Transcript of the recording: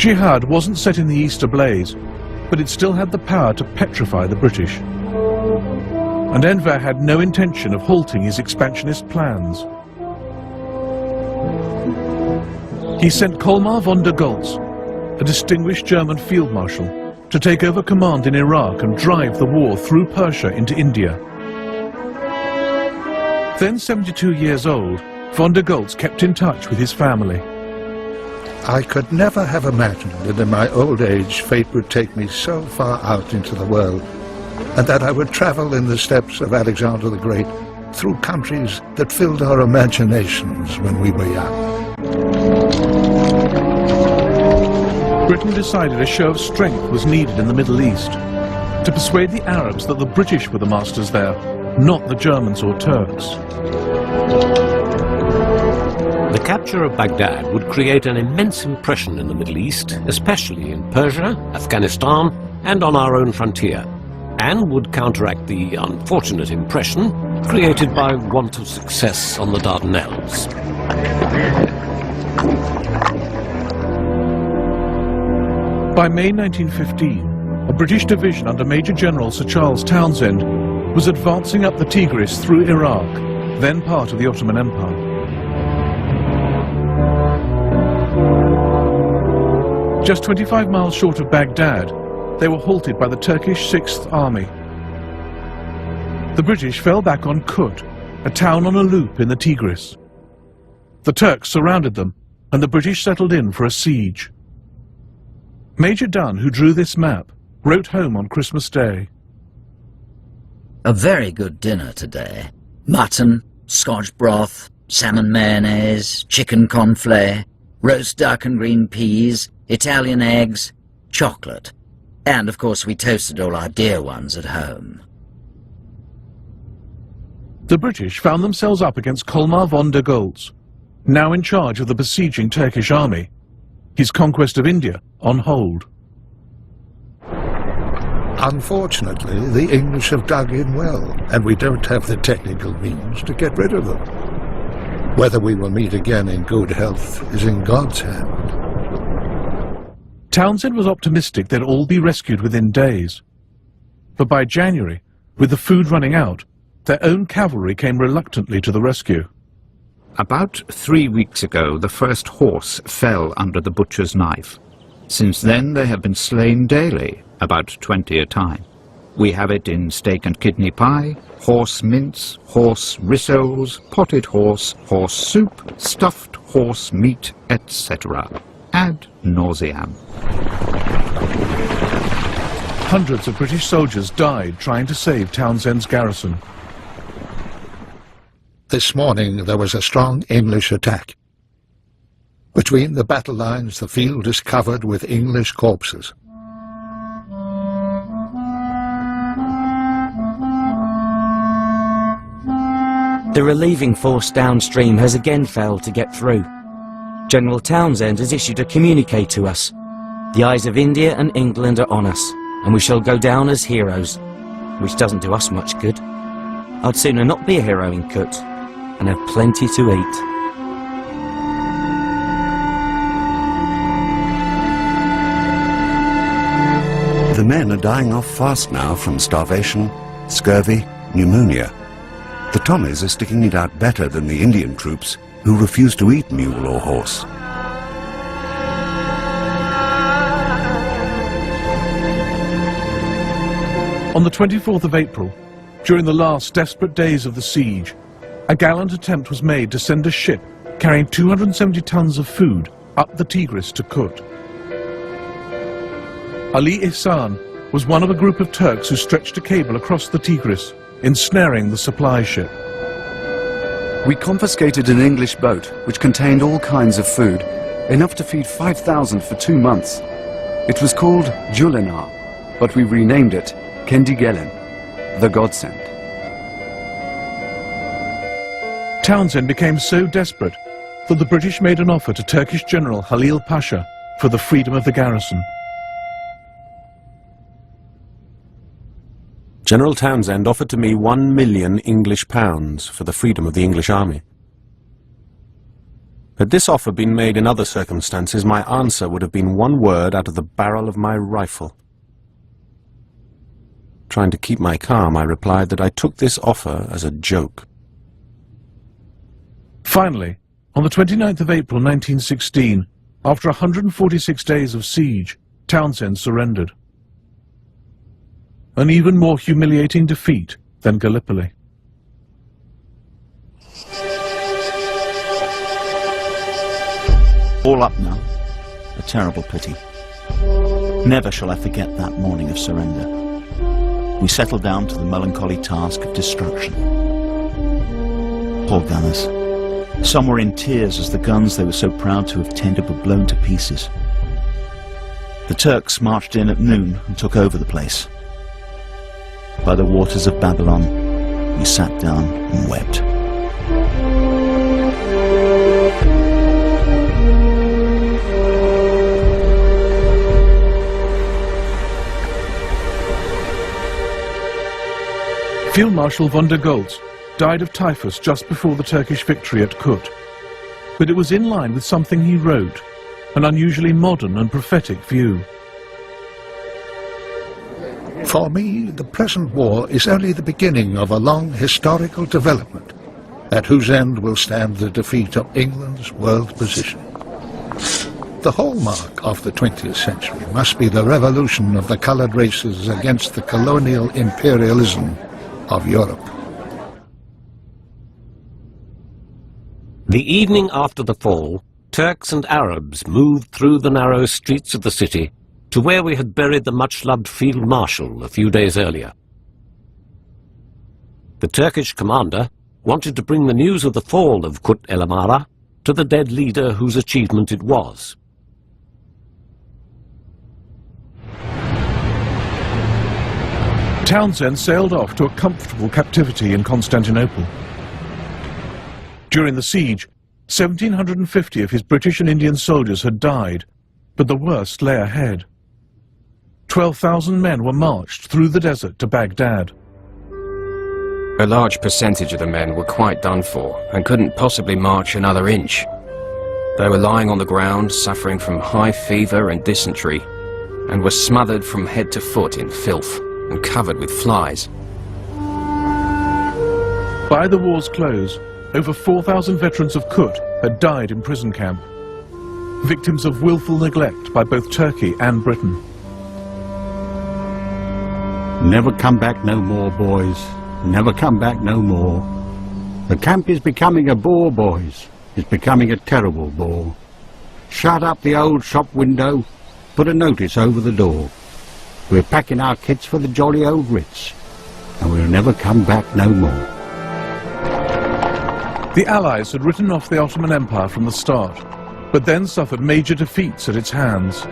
Jihad wasn't set in the east ablaze, but it still had the power to petrify the British. And Enver had no intention of halting his expansionist plans. He sent Colmar von der Goltz, a distinguished German field marshal, to take over command in Iraq and drive the war through Persia into India. Then 72 years old, von der Goltz kept in touch with his family. I could never have imagined that in my old age fate would take me so far out into the world, and that I would travel in the steps of Alexander the Great through countries that filled our imaginations when we were young. Britain decided a show of strength was needed in the Middle East to persuade the Arabs that the British were the masters there, not the Germans or Turks. The capture of Baghdad would create an immense impression in the Middle East, especially in Persia, Afghanistan, and on our own frontier, and would counteract the unfortunate impression created by want of success on the Dardanelles. By May 1915, a British division under Major General Sir Charles Townshend was advancing up the Tigris through Iraq, then part of the Ottoman Empire. Just 25 miles short of Baghdad, they were halted by the Turkish 6th Army. The British fell back on Kut, a town on a loop in the Tigris. The Turks surrounded them, and the British settled in for a siege. Major Dunn, who drew this map, wrote home on Christmas Day. A very good dinner today. Mutton, Scotch broth, salmon mayonnaise, chicken conflay, roast duck and green peas, Italian eggs, chocolate. And, of course, we toasted all our dear ones at home. The British found themselves up against Colmar von der Goltz, now in charge of the besieging Turkish army, his conquest of India on hold. Unfortunately, the English have dug in well, and we don't have the technical means to get rid of them. Whether we will meet again in good health is in God's hand. Townshend was optimistic they'd all be rescued within days. But by January, with the food running out, their own cavalry came reluctantly to the rescue. About 3 weeks ago, the first horse fell under the butcher's knife. Since then, they have been slain daily, about 20 a time. We have it in steak and kidney pie, horse mince, horse rissoles, potted horse, horse soup, stuffed horse meat, etc. Ad nauseam. Hundreds of British soldiers died trying to save Townshend's garrison. This morning there was a strong English attack. Between the battle lines, the field is covered with English corpses. The relieving force downstream has again failed to get through. General Townshend has issued a communique to us. The eyes of India and England are on us, and we shall go down as heroes, which doesn't do us much good. I'd sooner not be a hero in Kut and have plenty to eat. The men are dying off fast now from starvation, scurvy, pneumonia. The Tommies are sticking it out better than the Indian troops, who refuse to eat mule or horse. On the 24th of April, during the last desperate days of the siege, a gallant attempt was made to send a ship carrying 270 tons of food up the Tigris to Kut. Ali Ihsan was one of a group of Turks who stretched a cable across the Tigris, ensnaring the supply ship. We confiscated an English boat which contained all kinds of food, enough to feed 5,000 for 2 months. It was called Julinar, but we renamed it Kendigelen, the Godsend. Townshend became so desperate that the British made an offer to Turkish General Halil Pasha for the freedom of the garrison. General Townshend offered to me £1 million English for the freedom of the English army. Had this offer been made in other circumstances, my answer would have been one word out of the barrel of my rifle. Trying to keep my calm, I replied that I took this offer as a joke. Finally, on the 29th of April 1916, after 146 days of siege, Townsend surrendered. An even more humiliating defeat than Gallipoli. All up now. A terrible pity. Never shall I forget that morning of surrender. We settled down to the melancholy task of destruction. Poor gunners. Some were in tears as the guns they were so proud to have tended were blown to pieces. The Turks marched in at noon and took over the place. By the waters of Babylon, we sat down and wept. Field Marshal von der Goltz died of typhus just before the Turkish victory at Kut. But it was in line with something he wrote, an unusually modern and prophetic view. For me, the present war is only the beginning of a long historical development, at whose end will stand the defeat of England's world position. The hallmark of the 20th century must be the revolution of the coloured races against the colonial imperialism of Europe. The evening after the fall, Turks and Arabs moved through the narrow streets of the city to where we had buried the much-loved Field Marshal a few days earlier. The Turkish commander wanted to bring the news of the fall of Kut-ül to the dead leader whose achievement it was. Townsend sailed off to a comfortable captivity in Constantinople. During the siege, 1,750 of his British and Indian soldiers had died, but the worst lay ahead. 12,000 men were marched through the desert to Baghdad. A large percentage of the men were quite done for and couldn't possibly march another inch. They were lying on the ground, suffering from high fever and dysentery, and were smothered from head to foot in filth and covered with flies. By the war's close, over 4,000 veterans of Kut had died in prison camp, victims of willful neglect by both Turkey and Britain. Never come back no more, boys. Never come back no more. The camp is becoming a bore, boys. It's becoming a terrible bore. Shut up the old shop window. Put a notice over the door. We're packing our kits for the jolly old Ritz, and we'll never come back no more. The Allies had written off the Ottoman Empire from the start, but then suffered major defeats at its hands.